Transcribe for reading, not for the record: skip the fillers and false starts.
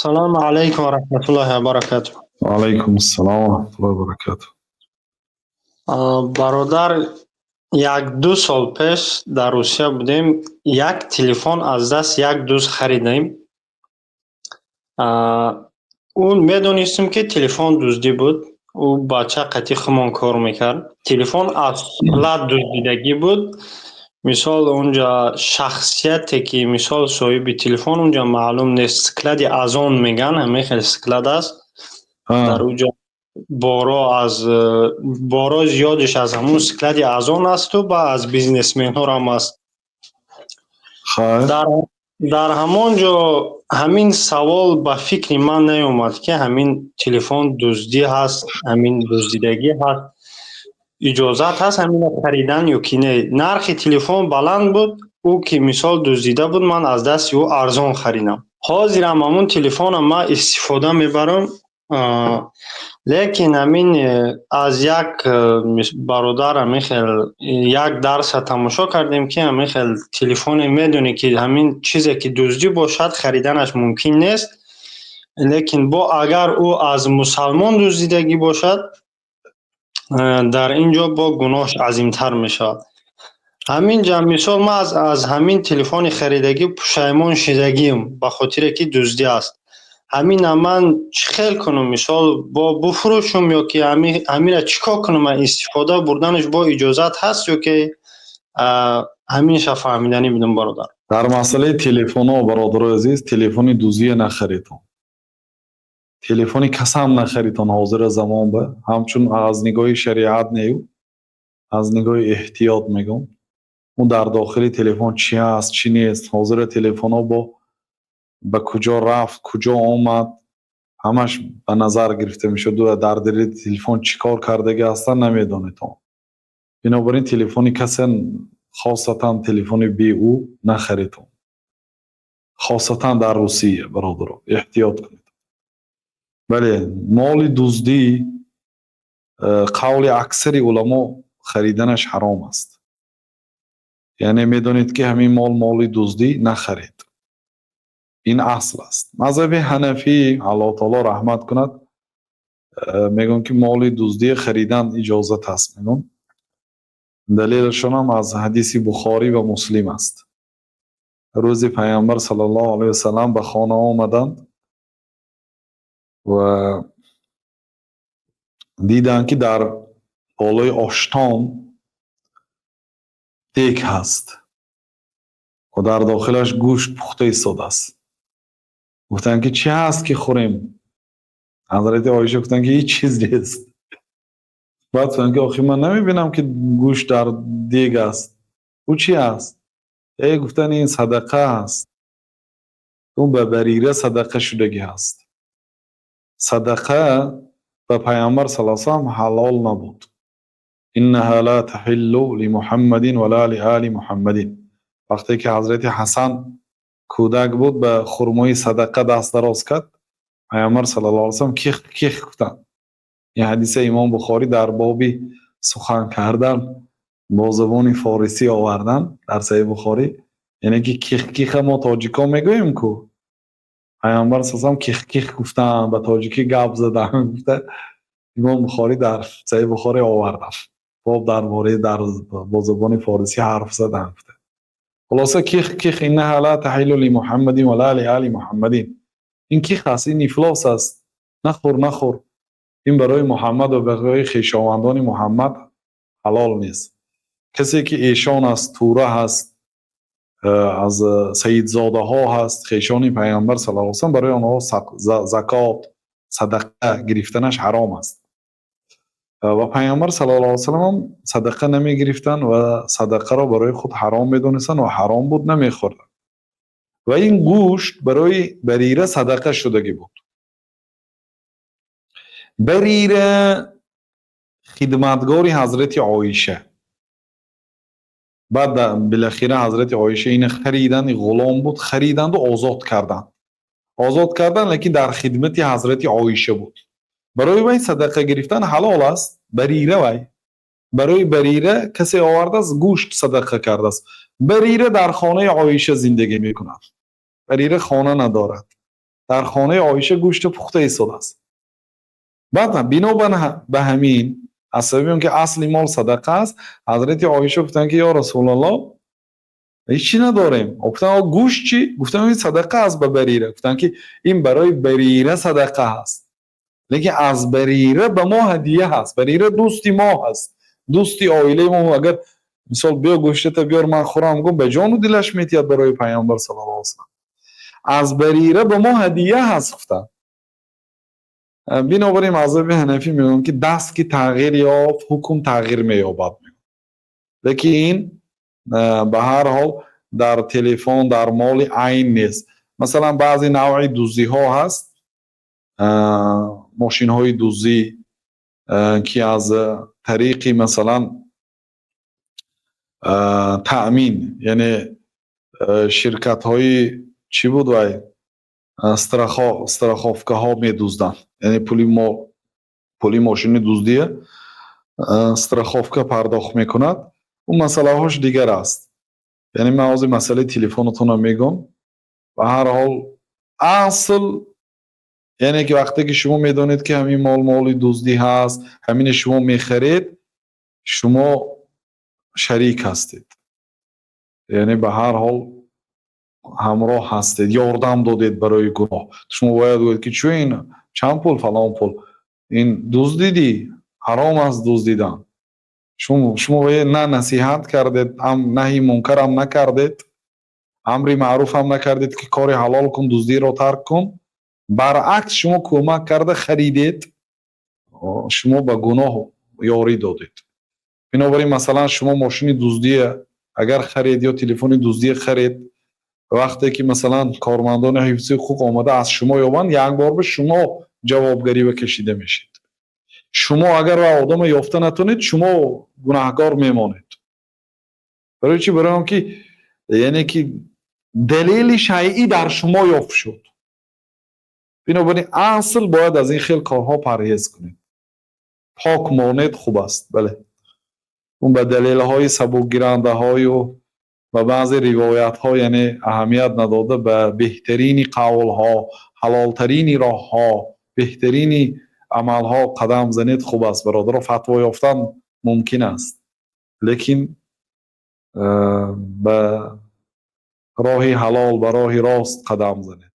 سلام علیکم و رحمت الله و برکاته. و علیکم السلام و رحمت الله و برکاته. برادر، یک دو سال پیش در روسیه بودیم. یک تلفن از دست یک دوست خریدیم. اون میدونستیم که تلفن دزدی بود. او بچه قطعی خمان کار میکرد. تلفن از سکلت دزدیدگی بود. مثال اونجا شخصیتی که مثال صاحب تلفن اونجا معلوم نیست. سکلت از اون میگن، همه خیلی سکلت است. در اونجا بارا زیادش از همون سکلت از اون است و با از بیزنسمن ها هم است. خیر. در همون جا همین سوال به فکر من نیومد که همین تلفن دزدی هست، همین دزدیدگی هست، اجازت هست همین خریدن یا کی نه. نرخ تلفن بلند بود، او که مثال دزدیده بود، من از دست او ارزان خریدم. حاضرم همون تلفن ما استفاده میبرم. لیکن همین از یک برادر همیخل یک درس تماشا کردیم که همیخل تلفن میدونی که همین چیزی که دزدی باشد خریدنش ممکن نیست، لیکن با اگر او از مسلمان دزدیدگی باشد در اینجا با گناهش عظیمتر میشد. همین جا مثال ما از همین تلفن خریدگی پشیمان شدگیم به خاطر که دزدی است. همین من چی خیل کنم؟ مثال با بفروشم یا که همین را چیکار کنم؟ استفاده بردنش با اجازت هست یا که همینش فهمیدنی بدم برادر؟ در مسئله تلفن ها برادر عزیز، تلفن دوزی نخریدون، تلفن کسام نخریدون حاضر زمان به همچون از نگاه شریعت نیو، از نگاه احتیاط میگم اون در داخل تلفن چی هست چی نیست، حاضر تلفن ها با به کجا رفت کجا آمد همش به نظر گرفته میشد و در دل تلفن چیکار کردگی هستن نمیدانید. بنابراین تلفن کسی، خاصتا تلفن بی او نخریدون، خاصتا در روسیه برادر احتیاط کنید. بله، مال دزدی قول اکثر علما خریدنش حرام است. یعنی میدونید که همین مال دزدی نخرید. این اصل است. مذهب حنفی الله تعالی رحمت کند میگن که مال دزدی خریدن اجازت است. میگن دلیلشون هم از حدیث بخاری و مسلم است. روز پیامبر صلی الله علیه و سلم به خانه آمدند و دیدند که در بالای آشتان دیگ هست و در داخلش گوشت پخته ایستاده است. گفتند که چی هست که خوریم؟ حضرت عایشه گفتند که هیچ چیز نیست. بعد گفتند که آخه من نمیبینم که گوشت در دیگ است. او چی هست؟ گفتند این صدقه است. اون به بریره صدقه شدگی هست. صدقه به پیامبر صلی الله علیه و سلم حلال نبود. انها لا تحل لمحمد ولا لآل محمد. وقتی که حضرت حسن کودک بود به خرمای صدقه دست دراز کرد، پیامبر صلی الله علیه و سلم کیخ گفتند. این حدیث امام بخاری در باب سخن کردن با زبان فارسی آوردن در صحیح بخاری. یعنی که کیخ ما تاجیکا میگوییم کو، پیامبر صلی الله علیه و سلم کیخ گفتن، به تاجیکی گپ زدن. گفته امام بخاری در صحیح بخاری آوردن باب درباره در با زبان فارسی حرف زدن. خلاصه کیخ انها لا تحل لمحمد ولا لآل محمد. این کیخ است، این افلاس است. نخور. این برای محمد و برای خویشاوندان محمد حلال نیست. کسی که ایشان از توره هست، از سیدزاده ها هست، خویشان پیامبر صلی الله علیه و سلم، برای آنها زکات صدقه گرفتنش حرام است. و پیامبر صلی الله علیه و سلم صدقه نمی گرفتن و صدقه را برای خود حرام می دونستن و حرام بود نمی خوردن. و این گوشت برای بریره صدقه شدگی بود. بریره خدمتگاری حضرت عایشه. بعد بالاخره حضرت عایشه این خریدن، غلام بود، خریدند و آزاد کردن لیکن در خدمت حضرت عایشه بود. برای وی صدقه گرفتن حلال است. بریره وی برای بریره کسی آورده است گوشت صدقه کرده است. بریره در خانه عایشه زندگی میکند. بریره خانه ندارد. در خانه عایشه گوشت پخته ایستاده است. بعد بنابر به همین از سبب اینکه اصل مال صدقه است، حضرت عایشه گفتن که یا رسول الله هیچی نداریم. گفتن گوشت چی؟ گفتن این صدقه است به بریره. گفتن که این برای بریره صدقه هست، لیکن از بریره به ما هدیه هست. بریره دوستی ما هست، دوستی عائله ما. اگر مثال بیا گوشت بیار من خورم، گم به جان و دلش میتیاد برای پیامبر صلی الله علیه و سلم. از بریره به ما هدیه هست. گفتن بنابراین مذهب حنفی میگن که دست که تغییر یافت حکم تغییر مییابد. لیکن این به هر حال در تلفن در مال عین نیست. مثلا بعضی نوع دزدی ها هست، ماشین های دزدی که از طریق مثلا تأمین، یعنی شرکت های چی بود وای استراخافکه ها می دزدن، یعنی پولی ماشین دزدی استراخافکه پرداخت میکند. اون مسئله هاش دیگر است. یعنی من از مسئله تلفنتون میگم. و هر حال اصل یعنی که وقتی که شما میدونید که همین مال دزدی هست، همین شما میخرید، شما شریک هستید. یعنی به هر حال همراه هستید، یاردم دادید برای گناه. شما باید بگویید که چون این چند پول فلان پول این دزدیدی، حرام است دزدیدن. شما باید نه نصیحت کردید، نهی منکر هم نکردید، امر معروف هم نکردید که کار حلال کن دزدی رو ترک کن. برعکس شما کمک کرده خریدید، شما به گناه یاری دادید. بنابراین مثلا شما ماشین دزدی اگر خرید یا تلفن دزدی خرید، وقتی که مثلا کارمندان حفظی حقوق آمده از شما یابند، یک بار به شما جوابگری و کشیده میشید. شما اگر آدم یافته نتونید، شما گناهکار میمانید. برای چی؟ برای که یعنی که دلیل شیعی در شما یافت شد. بنابراین اصل باید از این خیل کارها پرهیز کنید. پاک مانید خوب است. بله اون به دلیل های سبکگیرنده های و بعضی روایت ها یعنی اهمیت نداده به بهترین قول ها، حلال ترین راه ها، بهترین عمل ها قدم زنید خوب است. برادر فتوا یافتن ممکن است، لیکن به راه حلال، به راه راست قدم زنید.